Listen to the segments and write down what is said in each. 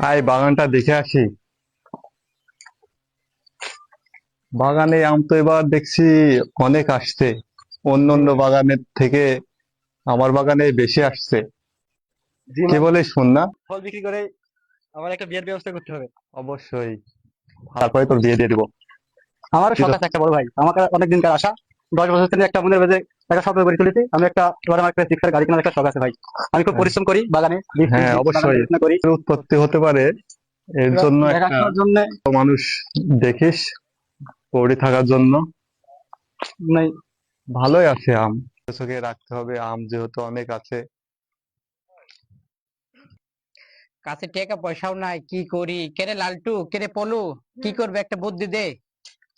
I বাগানটা দেখে আসি। বাগানে আম তো এবার দেখছি অনেক আসছে, অন্য অন্য বাগানের থেকে আমার বাগানে বেশি আসছে। জি কে ম্যাম। বলে শোন না। ফল বিক্রি করে আমার একটা বিয়ের ব্যবস্থা করতে হবে। অবশ্যই, তারপরে তোর বিয়ে দিয়ে দিব। আমারও তুই শখ তো আছে একটা বড় ভাই, আমাকে অনেক দিনকার আশা। 10 বছর থেকে একটা মনের মধ্যে একটা স্বপ্ন করে চলেছি আমি একটা। এবার আমার একটা জিক্সার গাড়ি কেনার একটা শখ আছে ভাই। আমি খুব হ্যাঁ, পরিশ্রম করি বাগানে, বীজ টিজ হ্যাঁ, দিই, বাগান অবশ্যই দেখাশোনা করি। এর উৎপত্তি হতে পারে, এর এবার জন্য একটা দেখাশোনার জন্য মানুষ দেখিস পড়ে থাকার জন্য। নাই। ভালোই আছে আম, চোখে রাখতে হবে, আম যেহেতু অনেক আছে। কাছে টাকা পয়সাও নাই, কি করি? কেরে লালটু, কেরে পলু, কি করবে? একটা বুদ্ধি দে।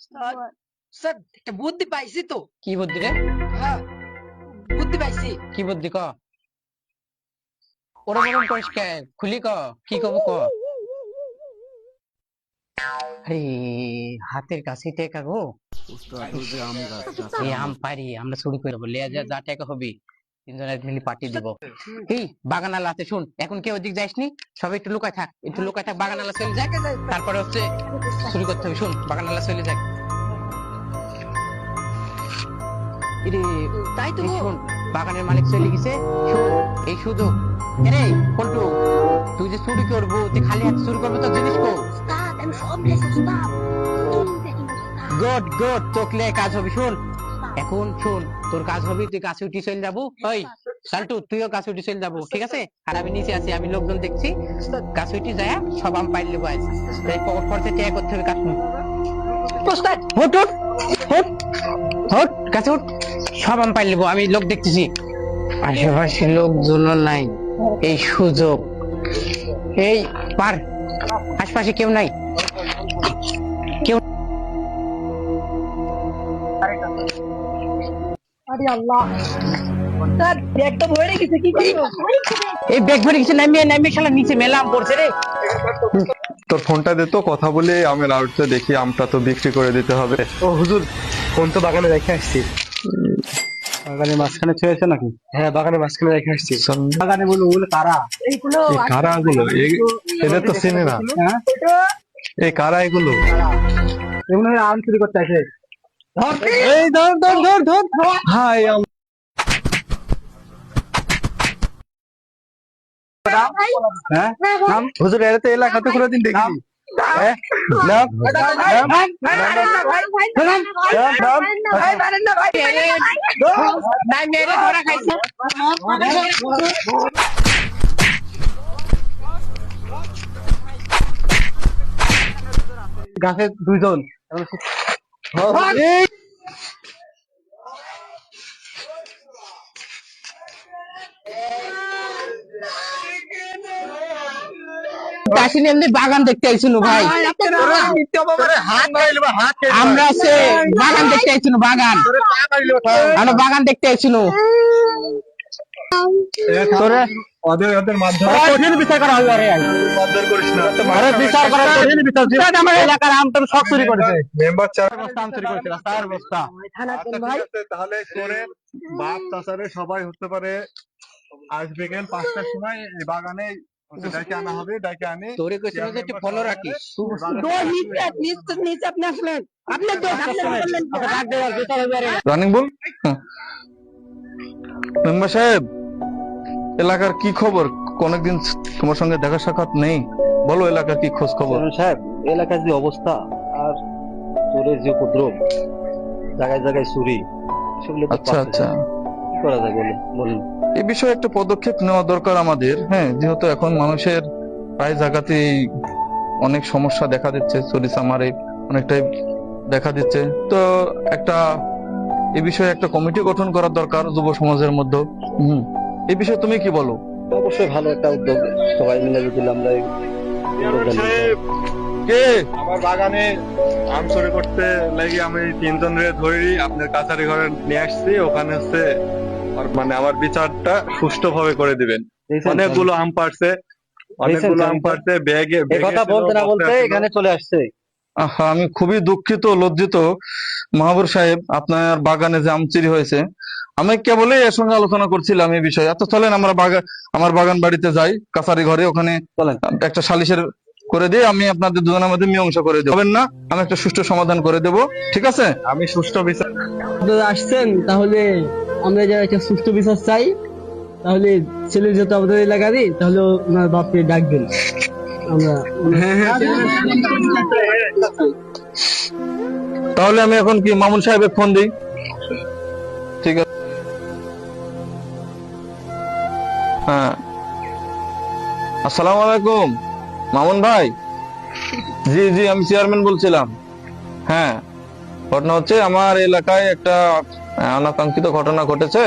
স্যার, স্যার একটা বুদ্ধি পাইছি তো। কি বুদ্ধি রে? হ্যাঁ, বুদ্ধি পাইছি। কি বুদ্ধি ক? ওরম ওরম করিস কে? খুলি ক, কি কব ক? আরে, হাতের কাছে টাকা গো। এই আম পারি আমরা চুরি করে দেবো, লিয়া যা যা টাকা হবি তিনজনের মিলে পার্টি দিব। এই বাগানালা আছে, শুন, এখন কেউ ওদিক যাইসনি, সবাই একটু লুকায় থাক, একটু লুকায় থাক, বাগানালা চলে যাক, তারপরে হচ্ছে চুরি করতে হবে। শুন, বাগানালা চলে যাক। ইরে, তাই তো এই গো। শোন, বাগানের মালিক চলে গেছে। শোন, এই সুযোগ। রে পল্টু, তুই যে চুরি করবো, তুই খালি হাতে চুরি করবো, তো জিনিস কো। উস্তাদ, আমি সব লেছি উস্তাদ। তুমি দেখুন উস্তাদ। গুড গুড, তোকলে কাজ হবে। শোন, উস্তাদ, এখন শোন, তোর কাজ হবে, তুই গাছে উঠে চলে যাবো। ওই সাল্টু, তুইও গাছে উঠে চলে যাবো, ঠিক আছে? আর আমি নিচে আছি, আমি লোকজন দেখছি। গাছে উঠে যায় সব আম পাইলে বয়স, তাই পকেট খরচে ট্যাগ করতে হবে কাটুন। উস্তাদ। হুট হুট হুট হুট, গাছে উঠ, সব আম পাইলে আমি লোক দেখতেছি। আশেপাশে লোকজন নাই, এই সুযোগ। এই পার, আশপাশে কেউ নাই, কেউ। আরে আল্লাহ, উস্তাদ ব্যাগটা ভরে গেছে, কি করবো? এই ব্যাগ ভরে কিছু নামিয়ে নামিয়ে শালা নিচে মেলা আম পড়ছে রে। তোর ফোনটা দে তো, কথা বলে আমের আড়তে দেখি, আমটা তো বিক্রি করে দিতে হবে। ও হুজুর, কোন তো বাগানে রেখে আসছি। বাগানের মাঝখানে ছেড়েছে নাকি? হ্যাঁ, বাগানের মাঝখানে রেখে আসছি। বাগানে বলো ওগুলো কারা? এইগুলো এই কারা গুলো, এদের তো চেনে না। হ্যাঁ, এই কারা এগুলো? এগুলো আম চুরি করতে আসে। এই ধর ধর ধর ধর। হাই আম। হ্যাঁ, নাম হুজুর, এর তো এলাকাতে কোনোদিন দেখিনি। হ্যাঁ, নাম নাই মেরে ধরা খাইছে। গাছে দুইজন। আসলে এমনি বাগান দেখতে আইছিল ভাই, আমরা সে বাগান দেখতে আইছিল, বাগান, আমরা বাগান দেখতে আইছিল। তোরে ওদের ওদের মাধ্যমে কঠিন বিচার করা হবে। আরে মারধর করিস না। আরে বিচার করা কঠিন বিচার। আমার এলাকার আম তো সব চুরি করেছে। মেম্বার চার আম চুরি করেছে, রাস্তার বস্তা। থানা আচ্ছা, কোন ঠিক ভাই? আছে, তাহলে করে বাপ চাচারে সবাই হতে পারে আজ বিকেল 5টার সময় এই বাগানে ডাকে আনা হবে, ডাকে আনে তোরে কইছিল যে একটু ফলো রাখিস। নিচে নিচে আপনি আসলেন, আপনার দোষ, আপনি বললেন তো। রানিং বল। মেম্বার সাহেব, এলাকার কি খবর? অনেকদিন তোমার সঙ্গে দেখা সাক্ষাৎ নেই, বলো এলাকার কি খোঁজ খবর? চেয়ারম্যান সাহেব, এলাকার যে অবস্থা, আর চোরের যে উপদ্রব, জায়গায় জায়গায় চুরি, সেগুলো তো আচ্ছা বাড়তেছে। আচ্ছা, কি করা যায় বলুন বলুন। এই বিষয়ে একটা পদক্ষেপ নেওয়া দরকার আমাদের। হ্যাঁ, যেহেতু এখন মানুষের প্রায় জায়গাতেই অনেক সমস্যা দেখা দিচ্ছে, চুরি চামারি অনেকটাই দেখা দিচ্ছে। তো একটা এই বিষয়ে একটা কমিটি গঠন করার দরকার যুব সমাজের মধ্যে। এই বিষয়ে তুমি কি বলো? অবশ্যই ভালো একটা উদ্যোগ, সবাই মিলে যদি আমরা এই উদ্যোগটা নিই। কে আমার বাগানে আম চুরি করতে লাগি আমি 3 জনের ধরি আপনার কাছারি ঘরে নিয়ে আসছি, ওখানে হচ্ছে মানে আমার বিচারটা সুষ্ঠুভাবে করে দিবেন। দেখছেন, অনেকগুলো আম পাড়ছে, অনেকগুলো আম পাড়ছে, ব্যাগে এই কথা ছিল, বলতে না বলতে বস্তায় ছিল। এখানে চলে আসছে। আমি খুবই দুঃখিত, লজ্জিত মাহবুর সাহেব, আপনার বাগানে যে আম চুরি হয়েছে। আমি কেবলই এর সঙ্গে আলোচনা করছিলাম এই বিষয়ে। আচ্ছা চলেন আমরা আমার বাগান বাড়িতে যাই, কাছারি ঘরে, ওখানে চলেন। একটা সালিশের করে দিয়ে আমি আপনাদের দুজনের মধ্যে মীমাংসা করে দেবো, হবেন না? আমি একটা সুষ্ঠু সমাধান করে দেবো, ঠিক আছে? আমি সুষ্ঠু বিচার আপনারা আসছেন, তাহলে আমরা যারা একটা সুষ্ঠু বিচার চাই, তাহলে ছেলে যেহেতু আমাদের এলাকারই, তাহলে ওনার বাপকে ডাকবেন। আমরা তাহলে আমি এখন কি মামুন সাহেবের ফোন দিই? ঠিক আছে। হ্যাঁ, আসসালামু আলাইকুম মামুন ভাই। জি জি, আমি চেয়ারম্যান বলছিলাম। হ্যাঁ, ঘটনা হচ্ছে আমার এলাকায় একটা অনাকাঙ্ক্ষিত ঘটনা ঘটেছে।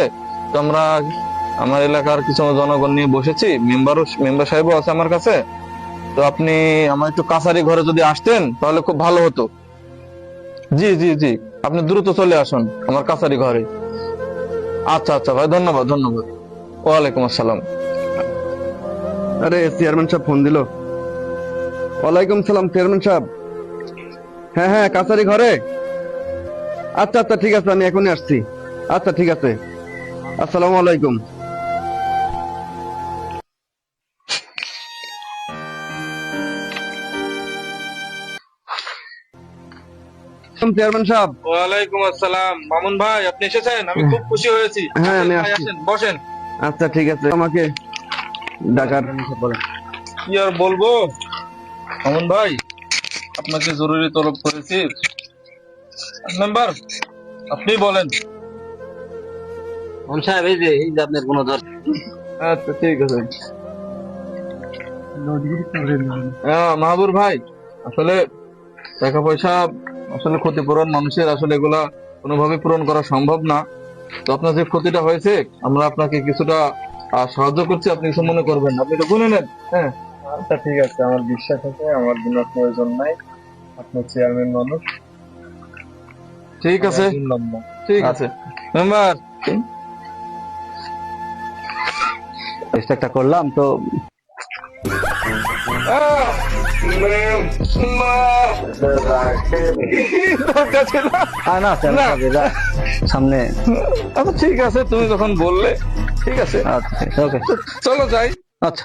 তো আমরা আমার এলাকার কিছু জনগণ নিয়ে বসেছি, মেম্বার সাহেবও আছে আমার কাছে। তো আপনি আমার একটু কাছারি ঘরে যদি আসতেন তাহলে খুব ভালো হতো। জি জি জি, আপনি দ্রুত চলে আসুন আমার কাছারি ঘরে। আচ্ছা আচ্ছা ভাই, ধন্যবাদ ধন্যবাদ। ওয়ালাইকুম আসসালাম। আরে চেয়ারম্যান সাহেব ফোন দিল। ওয়ালাইকুম সালাম চেয়ারম্যান সাহেব। হ্যাঁ হ্যাঁ, কাছারি ঘরে। আচ্ছা আচ্ছা ঠিক আছে, আমি এখনই আসছি। আচ্ছা ঠিক আছে, আসসালামু আলাইকুম। চেয়ারম্যান সাহেব। ওয়ালাইকুম আসসালাম মামুন ভাই, আপনি এসেছেন, আমি খুব খুশি হয়েছি। হ্যাঁ, আমি আসেন ভাই, আসছি। আসেন, বসেন। আচ্ছা ঠিক আছে, আমাকে ডাকার কি আর বলবো মামুন ভাই, আপনাকে জরুরি তলব করেছি। মেম্বার, আপনি বলেন। সাহেব, এই যে আপনার কোনো ধর আচ্ছা ঠিক আছে। মাহবুর ভাই, আসলে টাকা পয়সা আসলে ক্ষতিপূরণ মানুষের, আসলে এগুলা কোনোভাবে পূরণ করা সম্ভব না। তো আপনার যে ক্ষতিটা হয়েছে, আমরা আপনাকে কিছুটা সাহায্য করছি, আপনি কিছু মনে করবেন না, আপনি তো গুনে নেন। হ্যাঁ আচ্ছা ঠিক আছে, আমার বিশ্বাস আছে, আমার কোনো প্রয়োজন নাই। আপনার চেয়ারম্যান মানুষ। ঠিক আছে, ঠিক আছে মেম্বার। চেষ্টা করলাম তো। সামনে। আচ্ছা ঠিক আছে, তুমি যখন বললে, ঠিক আছে, আচ্ছা ওকে, চলো যাই। আচ্ছা।